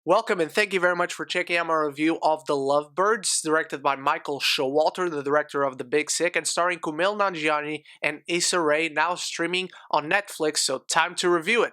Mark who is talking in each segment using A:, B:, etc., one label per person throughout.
A: Welcome and thank you very much for checking out my review of The Lovebirds, directed by Michael Showalter, the director of The Big Sick, and starring Kumail Nanjiani and Issa, now streaming on Netflix, so time to review it.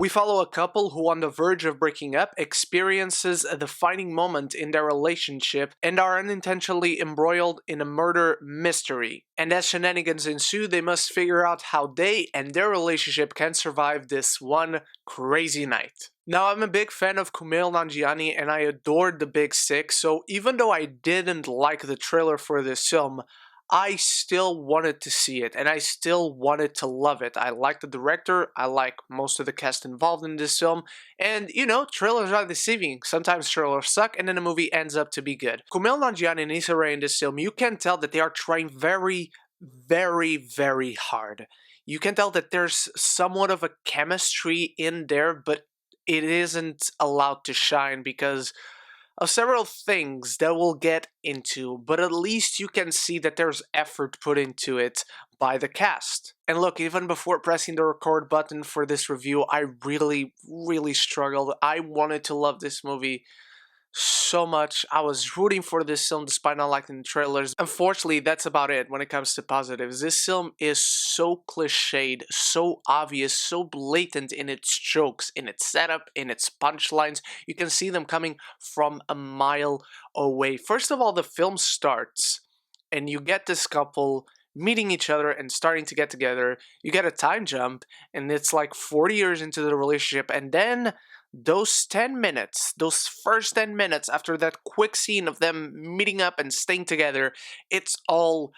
A: We follow a couple who, on the verge of breaking up, experiences a defining moment in their relationship and are unintentionally embroiled in a murder mystery. And as shenanigans ensue, they must figure out how they and their relationship can survive this one crazy night. Now, I'm a big fan of Kumail Nanjiani and I adored The Big Sick, so even though I didn't like the trailer for this film, I still wanted to see it, and I still wanted to love it. I like the director, I like most of the cast involved in this film, and you know, trailers are deceiving. Sometimes trailers suck, and then the movie ends up to be good. Kumail Nanjiani and Issa in this film, you can tell that they are trying very, very hard. You can tell that there's somewhat of a chemistry in there, but it isn't allowed to shine because of several things that we'll get into, but at least you can see that there's effort put into it by the cast. And look, even before pressing the record button for this review, I really struggled. I wanted to love this movie so much. I was rooting for this film despite not liking the trailers. Unfortunately, that's about it when it comes to positives. This film is so cliched, so obvious, so blatant in its jokes, in its setup, in its punchlines. You can see them coming from a mile away. First of all, the film starts and you get this couple meeting each other and starting to get together. You get a time jump and it's like 40 years into the relationship, and then those 10 minutes, those first 10 minutes after that quick scene of them meeting up and staying together, it's all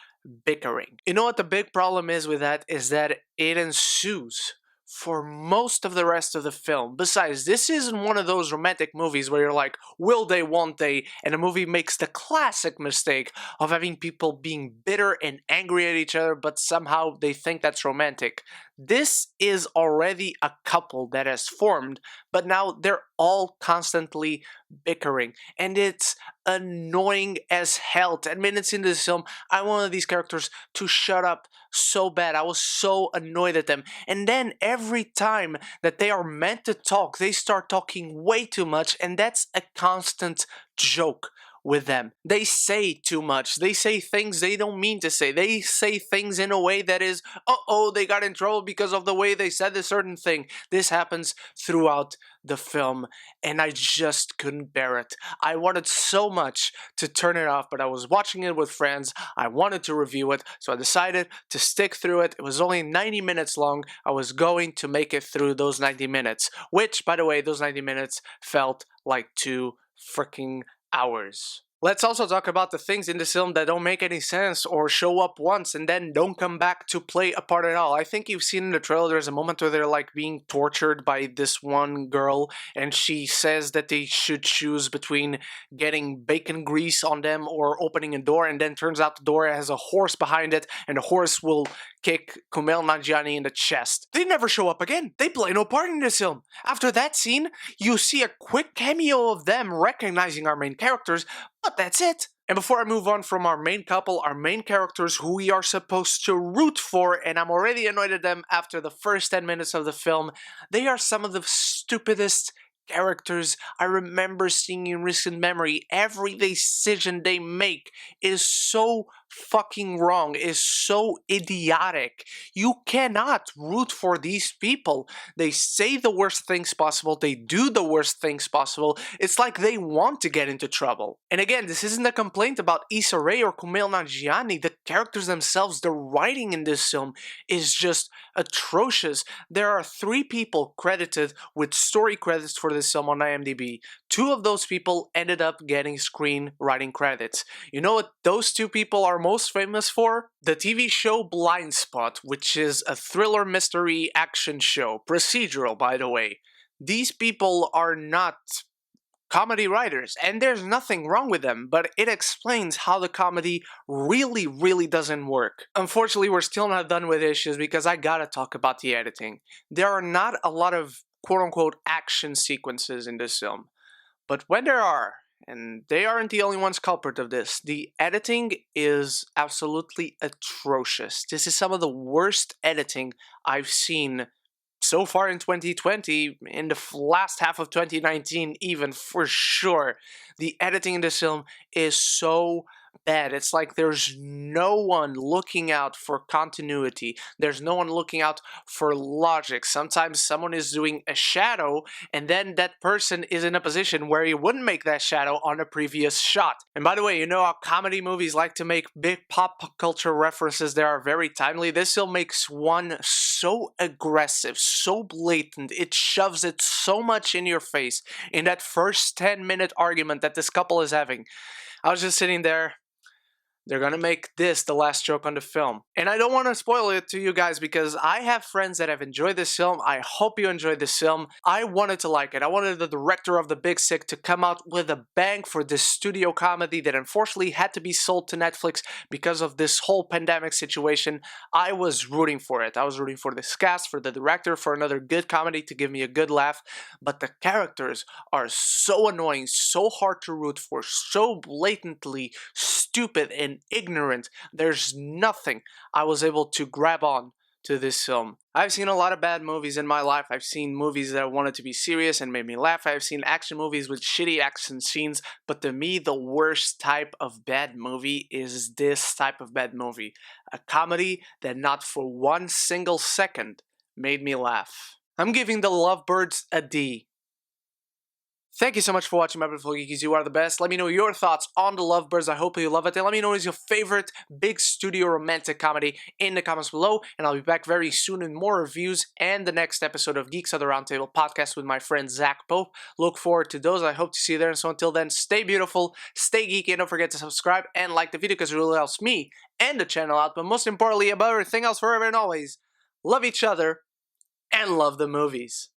A: bickering. You know what the big problem is with that is that it ensues for most of the rest of the film. Besides, this isn't one of those romantic movies where you're like, will they, won't they? And the movie makes the classic mistake of having people being bitter and angry at each other, but somehow they think that's romantic. This is already a couple that has formed, but now they're all constantly bickering, and it's annoying as hell. 10 minutes into this film, I wanted these characters to shut up so bad. I was so annoyed at them. And then every time that they are meant to talk, they start talking way too much, and that's a constant joke with them. They say too much. They say things they don't mean to say. They say things in a way that is, uh-oh, they got in trouble because of the way they said a certain thing. This happens throughout the film, and I just couldn't bear it. I wanted so much to turn it off, but I was watching it with friends. I wanted to review it, so I decided to stick through it. It was only 90 minutes long. I was going to make it through those 90 minutes, which, by the way, those 90 minutes felt like 2 freaking hours. Let's also talk about the things in this film that don't make any sense or show up once and then don't come back to play a part at all. I think you've seen in the trailer there's a moment where they're like being tortured by this one girl, and she says that they should choose between getting bacon grease on them or opening a door, and then turns out the door has a horse behind it and the horse will kick Kumail Nanjiani in the chest. They never show up again. They play no part in this film. After that scene, you see a quick cameo of them recognizing our main characters, but that's it. And before I move on from our main couple, our main characters who we are supposed to root for, and I'm already annoyed at them after the first 10 minutes of the film, they are some of the stupidest characters I remember seeing in recent memory. Every decision they make is so fucking wrong, is so idiotic. You cannot root for these people. They say the worst things possible, they do the worst things possible. It's like they want to get into trouble. And again, this isn't a complaint about Issa or Kumail Nanjiani. The characters themselves, the writing in this film is just atrocious. There are 3 people credited with story credits for this film on IMDb. 2 of those people ended up getting screenwriting credits. You know what those 2 people are most famous for? The TV show Blind Spot, which is a thriller mystery action show. Procedural, by the way. These people are not comedy writers, and there's nothing wrong with them, but it explains how the comedy really doesn't work. Unfortunately, we're still not done with issues because I gotta talk about the editing. There are not a lot of quote-unquote action sequences in this film, but when there are, and they aren't the only ones culprit of this, the editing is absolutely atrocious. This is some of the worst editing I've seen so far in 2020, in the last half of 2019 even, for sure, the editing in this film is so bad. It's like there's no one looking out for continuity. There's no one looking out for logic. Sometimes someone is doing a shadow and then that person is in a position where he wouldn't make that shadow on a previous shot. And by the way, you know how comedy movies like to make big pop culture references that are very timely? This film makes one so aggressive, so blatant. It shoves it so much in your face in that first 10-minute argument that this couple is having. I was just sitting there. They're gonna make this the last joke on the film. And I don't want to spoil it to you guys because I have friends that have enjoyed this film. I hope you enjoyed this film. I wanted to like it. I wanted the director of The Big Sick to come out with a bang for this studio comedy that unfortunately had to be sold to Netflix because of this whole pandemic situation. I was rooting for it. I was rooting for this cast, for the director, for another good comedy to give me a good laugh. But the characters are so annoying, so hard to root for, so blatantly stupid and ignorant. There's nothing I was able to grab on to this film. I've seen a lot of bad movies in my life. I've seen movies that wanted to be serious and made me laugh. I've seen action movies with shitty action scenes, but to me the worst type of bad movie is this type of bad movie. A comedy that not for one single second made me laugh. I'm giving The Lovebirds a D. Thank you so much for watching, my beautiful geekies. You are the best. Let me know your thoughts on The Lovebirds. I hope you love it. And let me know what is your favorite big studio romantic comedy in the comments below. And I'll be back very soon in more reviews and the next episode of Geeks of the Roundtable podcast with my friend Zach Pope. Look forward to those. I hope to see you there. And so until then, stay beautiful, stay geeky, and don't forget to subscribe and like the video because it really helps me and the channel out. But most importantly, above everything else, forever and always, love each other and love the movies.